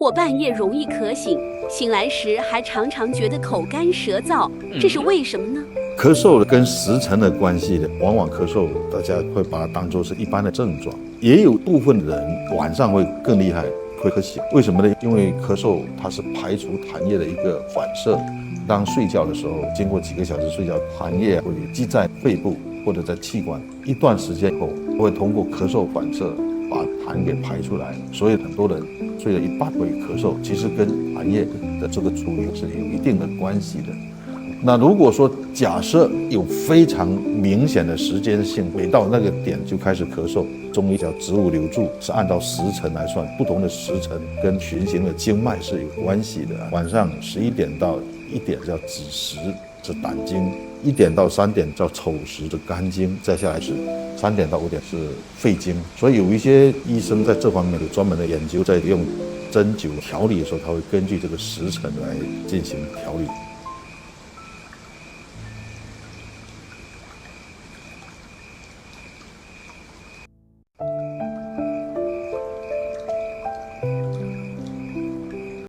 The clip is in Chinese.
或半夜容易咳醒，醒来时还常常觉得口干舌燥，这是为什么呢？咳嗽跟时辰的关系的，往往咳嗽大家会把它当作是一般的症状，也有部分人晚上会更厉害，会咳醒。为什么呢？因为咳嗽它是排除痰液的一个反射。当睡觉的时候，经过几个小时睡觉，痰液会积在肺部或者在气管，一段时间后会通过咳嗽反射把痰给排出来。所以很多人睡了一半会咳嗽，其实跟痰液的这个处理是有一定的关系的。那如果说假设有非常明显的时间性，每到那个点就开始咳嗽，中医叫子午流注，是按照时辰来算，不同的时辰跟循行的经脉是有关系的。晚上11点到1点叫子时，是胆经；1点到3点叫丑时，是肝经；再下来是3点到5点是肺经。所以有一些医生在这方面有专门的研究，在用针灸调理的时候，他会根据这个时辰来进行调理。